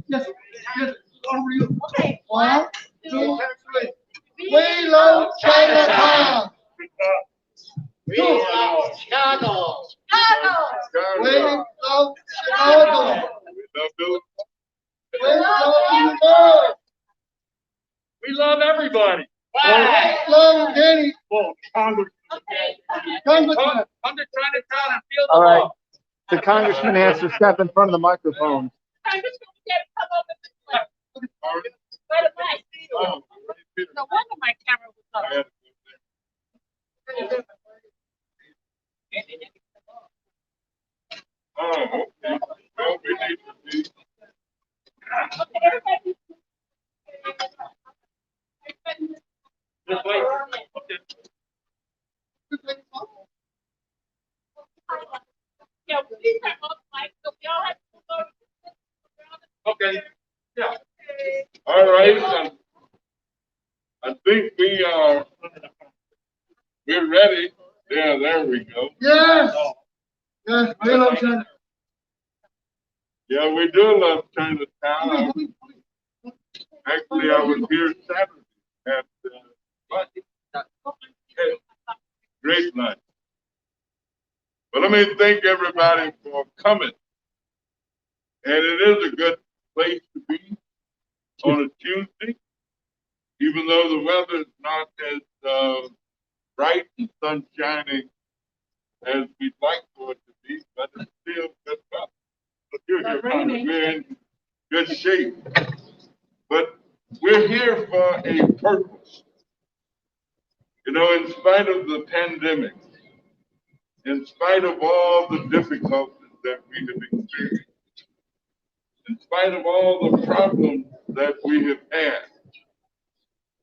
Yes, yes, over to you. Okay. 1, 2, 3. We love Chinatown. We love Chicago. We love Chicago. We love New York. We love everybody. Right. We love Danny. Well, Congressman. Congressman. Come to Chinatown and feel the All right. love. The congressman has to step in front of the microphone. No wonder my camera was up. Just wait. Okay. Yeah, please have all the mics, so we all have to go. Okay. Yeah. All right. I think we're ready. Yeah, there we go. Yes. Yes, we love Chinatown. Yeah, we do love Chinatown. Actually, I was here Saturday at great night. But let me thank everybody for coming. And it is a good place to be on a Tuesday, even though the weather is not as bright and sun shining as we'd like for it to be, but it's still good weather. But you're here, Congress. We're in good shape. But we're here for a purpose. You know, in spite of the pandemic, in spite of all the difficulties that we have experienced, in spite of all the problems that we have had,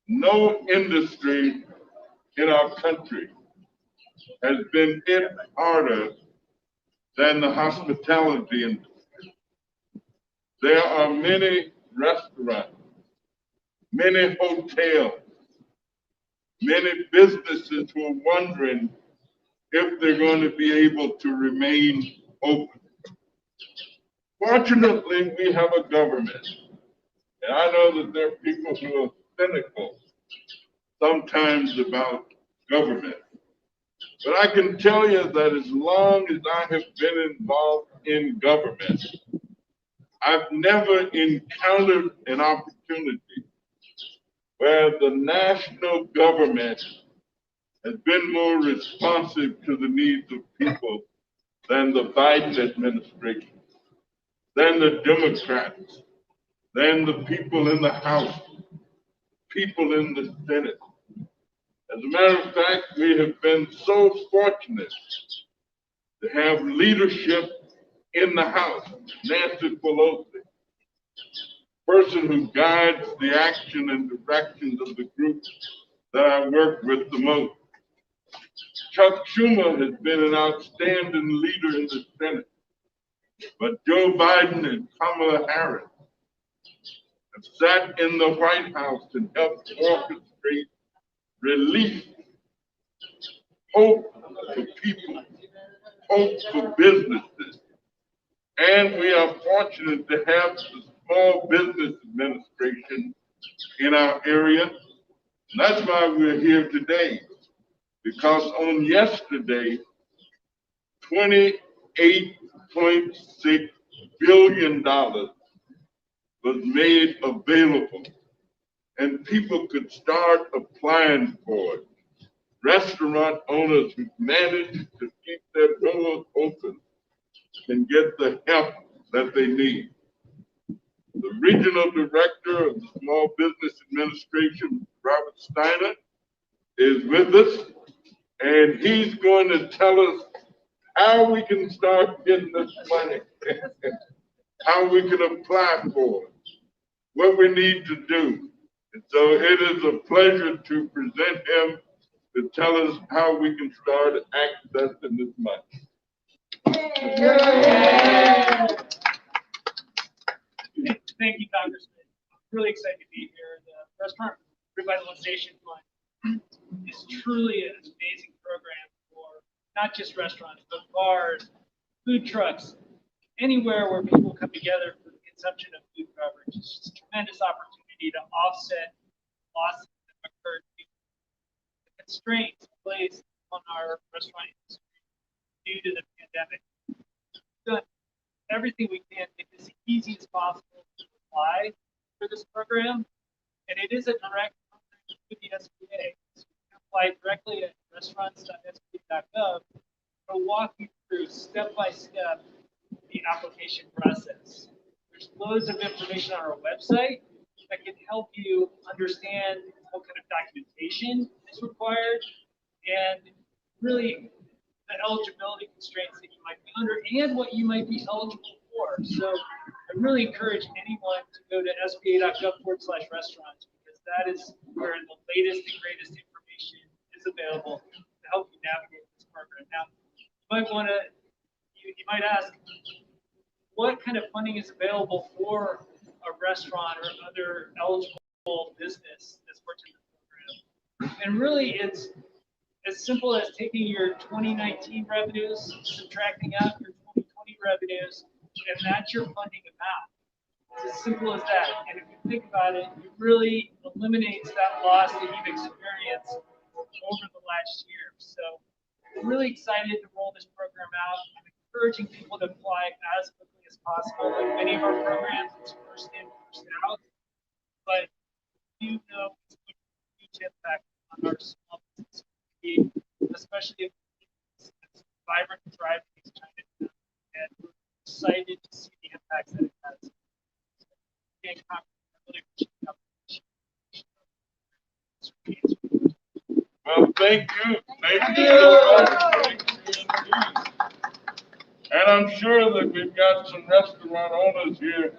no industry in our country has been hit harder than the hospitality industry. There are many restaurants, many hotels, many businesses who are wondering if they're going to be able to remain open. Fortunately, we have a government, and I know that there are people who are cynical sometimes about government. But I can tell you that as long as I have been involved in government, I've never encountered an opportunity where the national government has been more responsive to the needs of people than the Biden administration, than the Democrats, than the people in the House, people in the Senate. As a matter of fact, we have been so fortunate to have leadership in the House, Nancy Pelosi, person who guides the action and directions of the groups that I work with the most. Chuck Schumer has been an outstanding leader in the Senate, but Joe Biden and Kamala Harris have sat in the White House and helped orchestrate relief, hope for people, hope for businesses. And we are fortunate to have the Small Business Administration in our area. And that's why we're here today, because on yesterday, $28.6 billion was made available, and people could start applying for it. Restaurant owners who managed to keep their doors open can get the help that they need. The regional director of the Small Business Administration, Robert Steiner, is with us, and he's going to tell us how we can start getting this money, how we can apply for it, what we need to do. And so it is a pleasure to present him to tell us how we can start accessing this money. Thank you, Congressman. Really excited to be here. The Restaurant Revitalization Fund is truly an amazing program for not just restaurants, but bars, food trucks, anywhere where people come together for the consumption of food coverage. It's just a tremendous opportunity to offset losses that occurred due to the constraints placed on our restaurant industry due to the pandemic. We've done everything we can to make this as easy as possible to apply for this program, and it is a direct program with the SBA. So you can apply directly at restaurants.sba.gov. It'll walk you through step by step the application process. There's loads of information on our website that can help you understand what kind of documentation is required and really the eligibility constraints that you might be under and what you might be eligible for. So I really encourage anyone to go to sba.gov/restaurants because that is where the latest and greatest information is available to help you navigate this program. Now, you might ask, what kind of funding is available for a restaurant or other eligible business that's working in the program? And really, it's as simple as taking your 2019 revenues, subtracting out your 2020 revenues, and that's your funding amount. It's as simple as that. And if you think about it, it really eliminates that loss that you've experienced over the last year. So I'm really excited to roll this program out. I'm encouraging people to apply as quickly as possible. Like many of our programs, it's first in, first out. But you know it's going to have a huge impact on our small business community, especially if it's vibrant and thriving in China. And we're excited to see the impacts that it has. Again, I really appreciate the opportunity. Well, thank you. Thank you. And I'm sure that we've got some restaurant owners here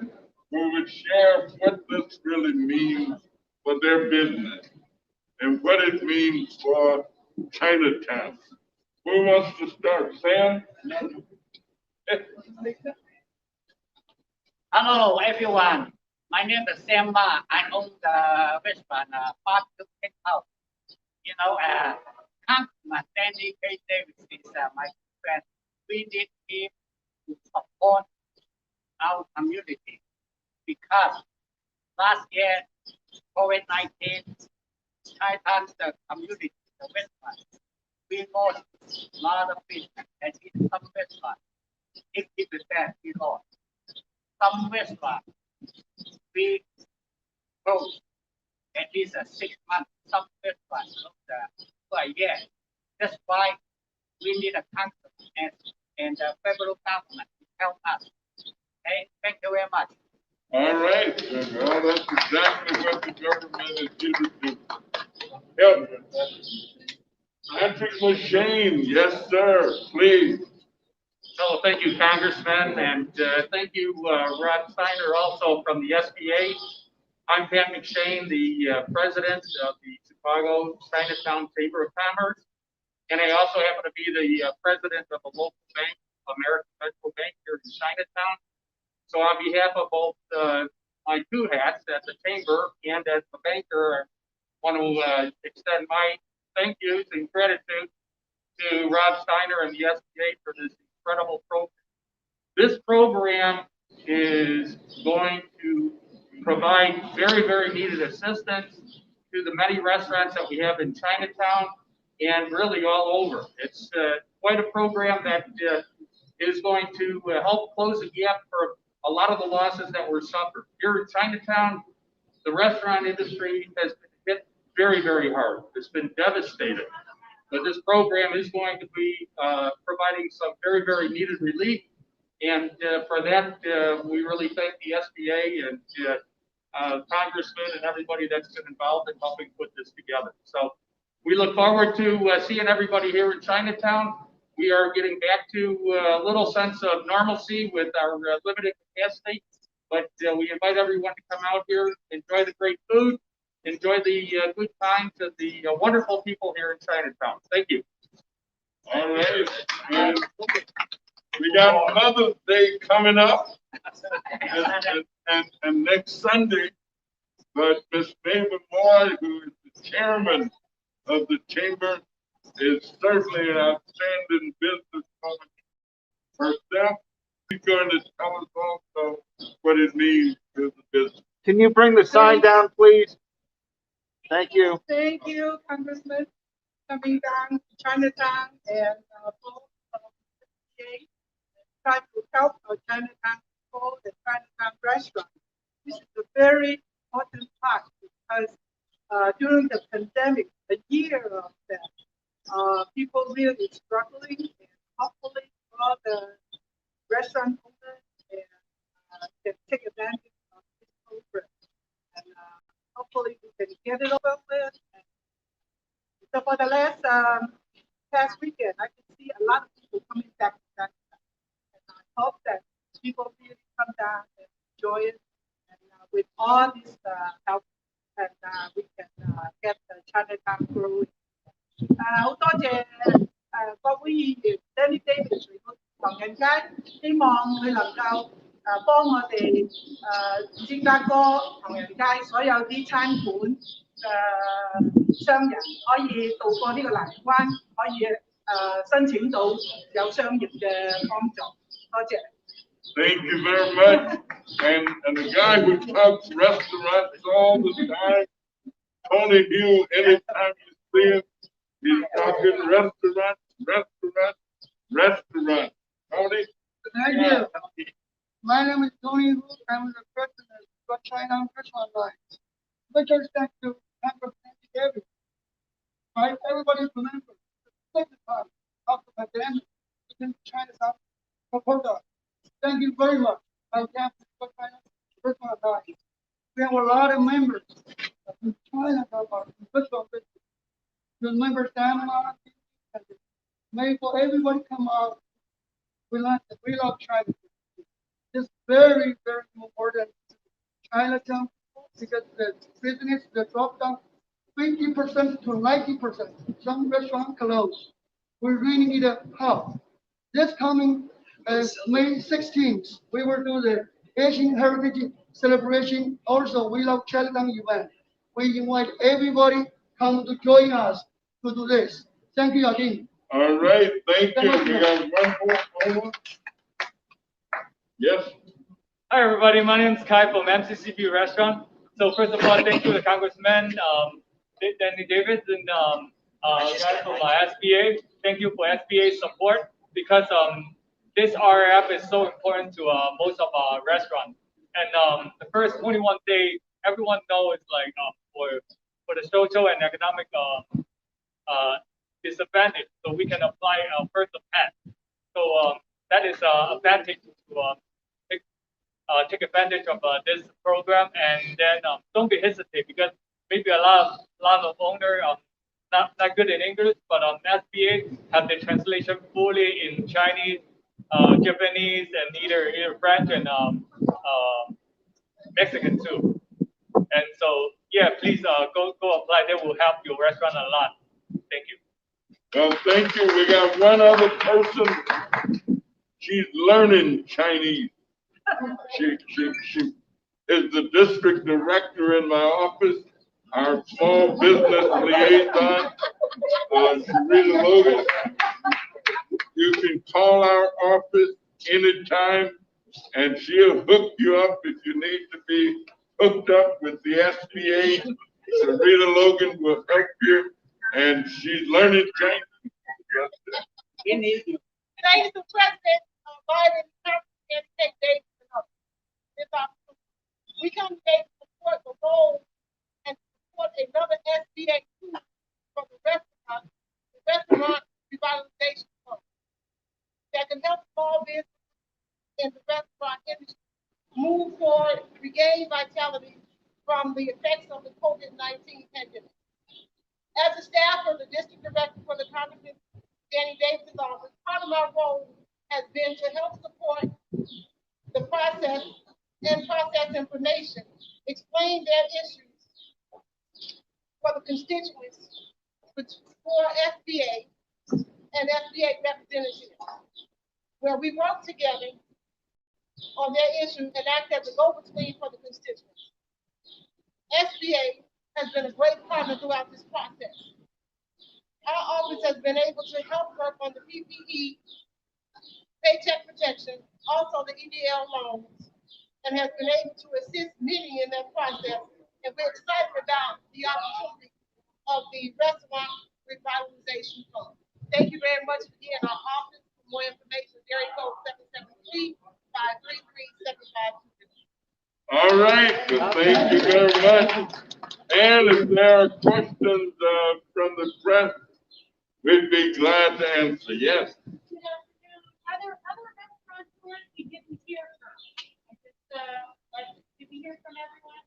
who would share what this really means for their business and what it means for Chinatown. Who wants to start? Sam? Hello, everyone. My name is Sam Ma. I own the restaurant, Park to Take Out. You know, Congressman Sandy K. Davis is my friend. We need him to support our community because last year, COVID-19, Chinatown, the community, the restaurant, we lost a lot of business, and in some restaurants, 80% we lost. Some restaurants, we closed at least 6 months. Some restaurants for a year. That's why we need a council and the federal government to help us. Okay, thank you very much. All right. Well, that's exactly what the government is here to do. Help. Patrick LaShane, yes, sir, please. So thank you, Congressman, and thank you, Rod Steiner, also from the SBA. I'm Pat McShane, the president of the Chicago Chinatown Chamber of Commerce, and I also happen to be the president of a local bank, American Central Bank here in Chinatown. So on behalf of both my two hats at the chamber and as the banker, I want to extend my thank yous and gratitude to Rod Steiner and the SBA for this incredible program. This program is going to provide very, very needed assistance to the many restaurants that we have in Chinatown and really all over. It's quite a program that is going to help close the gap for a lot of the losses that were suffered. Here in Chinatown, the restaurant industry has been hit very, very hard. It's been devastated. But this program is going to be providing some very, very needed relief. And for that, we really thank the SBA and Congressman and everybody that's been involved in helping put this together. So we look forward to seeing everybody here in Chinatown. We are getting back to a little sense of normalcy with our limited capacity, but we invite everyone to come out here, enjoy the great food, enjoy the good times of the wonderful people here in Chinatown. Thank you. All right. And we got Mother's Day coming up. And next Sunday, but Miss Mabel Moore, who is the chairman of the chamber, is certainly an outstanding businesswoman herself. He's going to tell us also what it means to the business. Can you bring the sign down, please? Thank you. Thank you, Congressman, coming down to Chinatown and both try to help our Chinatown people, the Chinatown restaurant. This is a very important part because during the pandemic, a year of that, people really struggling, and hopefully all the restaurant owners can take advantage of this program. And hopefully we can get it over with. And so for the last past weekend, I can see a lot of people coming back to that. And I hope that people really come down and enjoy it. And with all this help, and we can get the Chinatown growing. 好多謝國會議員 Danny Davis 嚟到唐人街，希望佢能夠幫我哋芝加哥唐人街所有啲餐館商人可以渡過呢個難關，可以申請到有商業嘅幫助。多謝。Thank you very much. And the guy who talks restaurants all the time, Tony Hill, anytime you see him, he's talking restaurants. Tony? Thank you. My name is Tony Wu. I'm the president of China Restaurant Lines. Special thanks to Congressman Davis. Right? Everybody remember the second time of the pandemic in China support us. Thank you very much. On behalf of China Restaurant Lines. We have a lot of members in China that are in restaurant business. You remember Stamina? Maple, everybody come out. We love China. It's very, very important to Chinatown because the business the drop down 50% to 90%. Some restaurants close. We really need a help. This coming May 16th, we will do the Asian Heritage Celebration. Also, we love Chinatown event. We invite everybody come to join us to do this. Thank you again. All right, thank you. We got one more. Yes. Hi, everybody. My name is Kai from MCCB Restaurant. So first of all, thank you to Congressman Danny Davis and guys from SBA. Thank you for SBA support because this RF is so important to most of our restaurants. And the first 21 days, everyone knows like for the social and economic disadvantage, so we can apply first of pet. So that is advantage to take advantage of this program, and then don't be hesitant because maybe a lot of owner not good in English, but SBA have the translation fully in Chinese, Japanese, and either French and Mexican too. And so yeah, please go apply. That will help your restaurant a lot. Thank you. Well, thank you. We got one other person. She's learning Chinese. She is the district director in my office, our small business liaison, Sharita Logan. You can call our office anytime, and she'll hook you up if you need to be hooked up with the SBA. Sharita Logan will help you, and she's learning Chinese. Thanks to President Biden and State Davis. We come today to support the role and support another SBA tool from the restaurant revitalization fund that can help small business in the restaurant industry move forward, regain vitality from the effects of the COVID-19 pandemic. As a staff of the district director for the Congressman Danny Davis' office, part of my role has been to help support the process information, explain their issues for the constituents for SBA and SBA representatives, where we work together on their issues and act as a go-between for the constituents. SBA has been a great partner throughout this process. Our office has been able to help work on the PPE Paycheck Protection, also the EDL loans, and has been able to assist many in that process. And we're excited about the opportunity of the Restaurant Revitalization Fund. Thank you very much for being in our office. For more information, area code 773-533-7522. All right, well, thank you very much. And if there are questions from the press, we'd be glad to answer. Yes. Are there other restaurateurs we didn't hear from? Did we hear from everyone?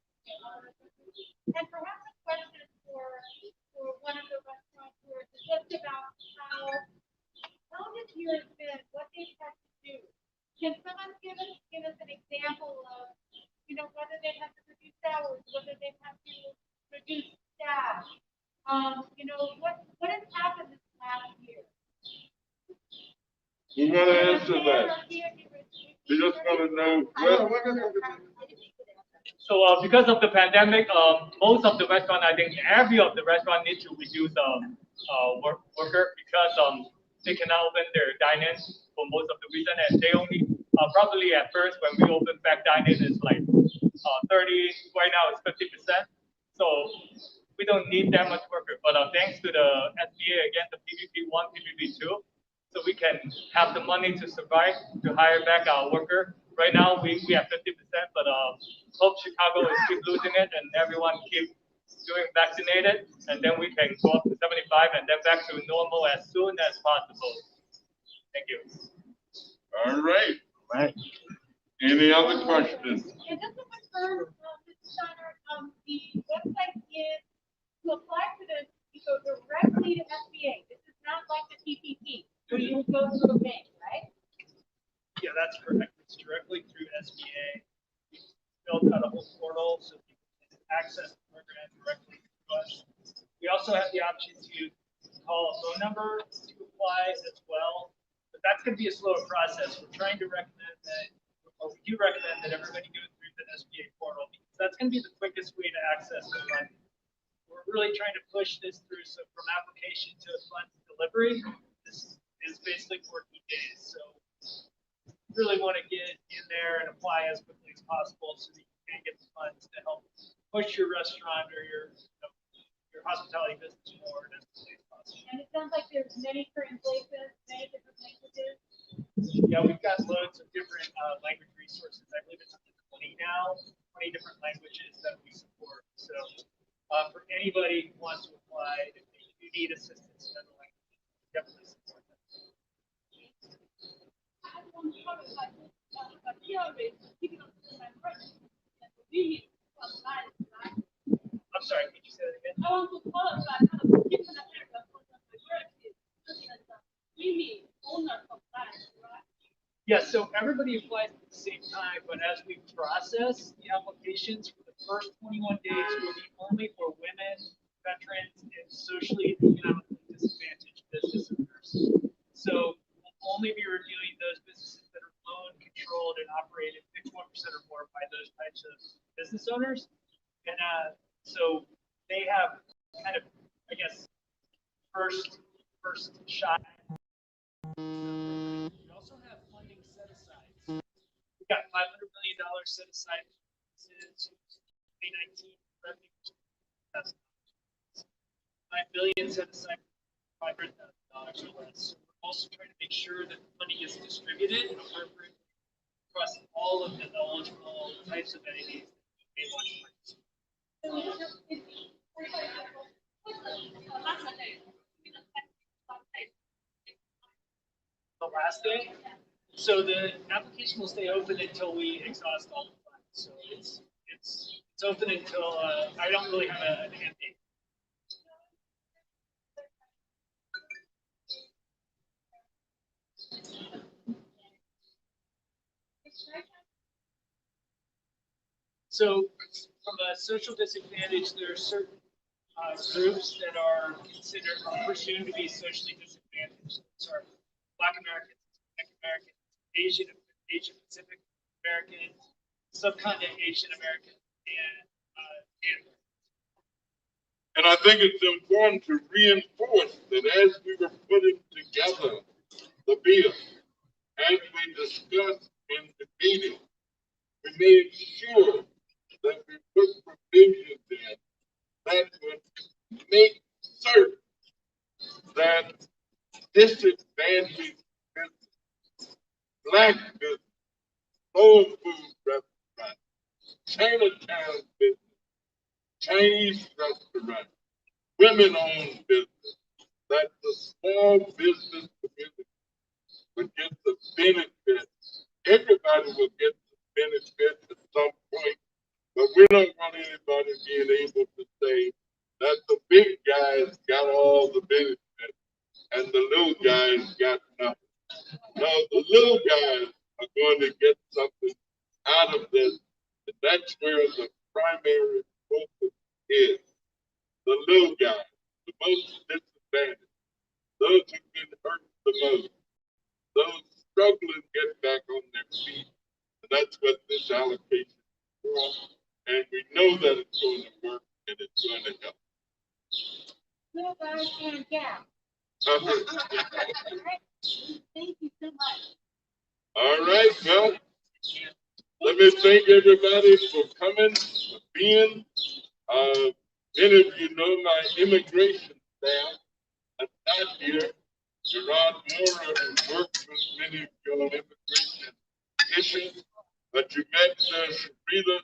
And perhaps a question for one of the restaurateurs is just about how this year has been, what they've had to do. Can someone give us an example of, whether they have to reduce salaries, whether they have to reduce staff? What has happened this last year? We want to answer that. We just want to know what. So because of the pandemic, most of the restaurant, I think every of the restaurant needs to reduce worker because they cannot open their dine-in for most of the reason, and they only probably at first when we open back dine-in is like 30. Right now it's 50%. So we don't need that much worker. But thanks to the SBA again, the PPP1, PPP2. So we can have the money to survive, to hire back our worker. Right now, we have 50%, but hope Chicago is keep losing it and everyone keep doing vaccinated, and then we can go up to 75 and then back to normal as soon as possible. Thank you. All right. Right. Any other questions? And just to confirm, Mr. Steiner, the website is to apply to you go directly to SBA. This is not like the PPP. So you would go through a bank, right? Yeah, that's correct. It's directly through SBA. We built out a whole portal so people can access the program directly to us. We also have the option to call a phone number to apply as well, but that's going to be a slower process. We're trying to recommend that, or we do recommend that everybody go through the SBA portal because that's going to be the quickest way to access the funding. We're really trying to push this through, so from application to fund delivery, this is basically 14 days. So really want to get in there and apply as quickly as possible so that you can get the funds to help push your restaurant or your hospitality business forward as quickly as possible. And it sounds like there's many current places, many different languages. Yeah, we've got loads of different language resources. I believe it's up to 20 now, 20 different languages that we support. So for anybody who wants to apply, if you need assistance in other languages, definitely support them. I'm sorry, can you say that again? I want to qualify given the area for the majority owner compliance, right? Yes, so everybody applies at the same time, but as we process the applications for the first 21 days will be only for women, veterans, and socially and economically disadvantaged business owners. So we'll only be reviewing those businesses that are owned, controlled, and operated 51% or more by those types of business owners. And so they have kind of, I guess, first shot. We also have funding set aside. We've got $500 million set aside since 2019 revenue. That's $5 billion set aside for $500,000 or less. So we're also trying to make sure that the money is distributed appropriately across all of the eligible types of entities that we may want to participate. The last day, so the application will stay open until we exhaust all the funds. So it's open until I don't really have an end date. So from a social disadvantage, there are certain groups that are considered or presumed to be socially disadvantaged. Those are Black Americans, Hispanic Americans, Asian Pacific Americans, subcontinent Asian Americans, And I think it's important to reinforce that as we were putting together the bill, as we discussed in the meeting, we made sure that we put provisions in that would make certain that disadvantaged business, black business, soul food restaurant, Chinatown business, Chinese restaurant, women-owned business, that the small business community would get the benefit. Everybody will get the benefit at some point, but we don't want anybody being able to say that the big guys got all the benefit and the little guys got nothing. No, the little guys are going to get something out of this, and that's where the primary focus is. The little guys, the most disadvantaged, those who've been hurt the most, those struggling to get back on their feet. And that's what this allocation is for. And we know that it's going to work and it's going to help. Little guys and gals. Thank you so much. All right, well, let me thank everybody for coming, for being. Many of you know my immigration staff. I'm not here. Gerard Mora has worked with many of you on immigration issues, but you met Sabrina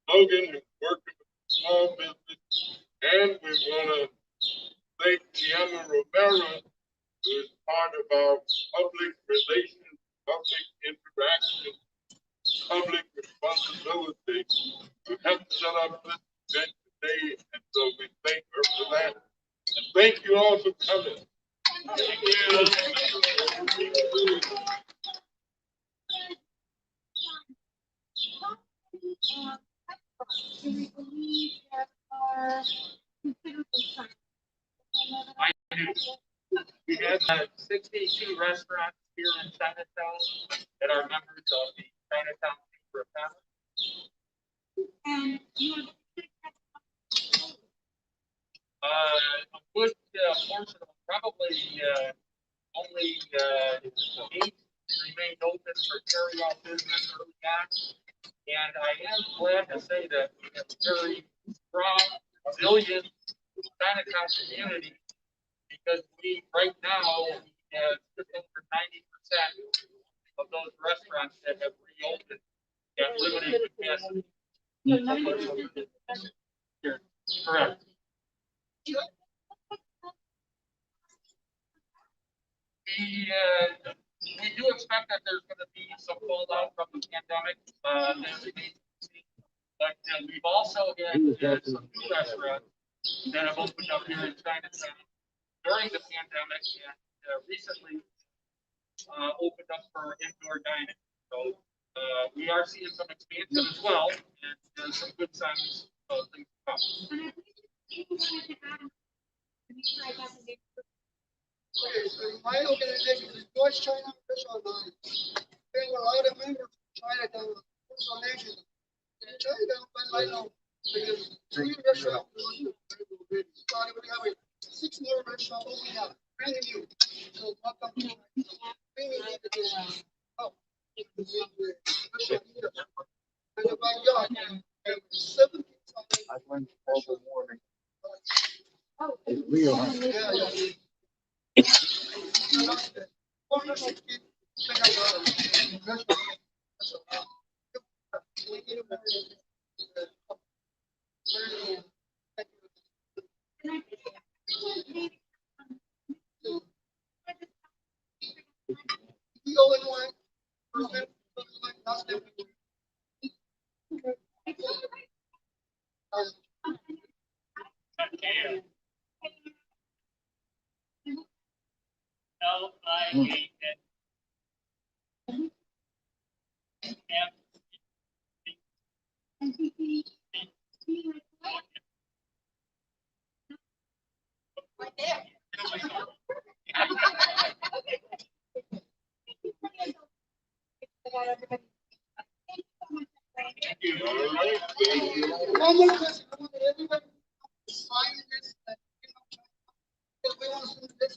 Logan, who's working with small business, and we want to thank Tiana Romero, who is part of our public relations, public interaction, public responsibility to help set up this event today, and so we thank her for that. And thank you all for coming. Thank you. Do we believe that are considered I do. We have 62 restaurants here in Chinatown that are members of the Chinatown Chamber of Commerce. and you A good portion of them, probably only 8 remained open for carry-out business early on. And I am glad to say that we have a very strong, resilient Chinatown community, because we, right now, we have just over 90% of those restaurants that have reopened at limited capacity. Correct. We do expect that there's going to be some fallout from the pandemic. But we've also had some new restaurants that have opened up here in Chinatown during the pandemic, and recently opened up for indoor dining. So we are seeing some expansion as well, and some good signs of things to come. Okay, so my organization is George China Restaurant Alliance. There were a lot of members from Chinatown, also nations. In Chinatown, I know there's 3 restaurants. We have 6 more restaurants opening up, brand new. So welcome to oh, and the backyard, and 7 I went all the morning. Oh, It's real, huh? yeah. One more question. I want everybody to sign this. We want to send this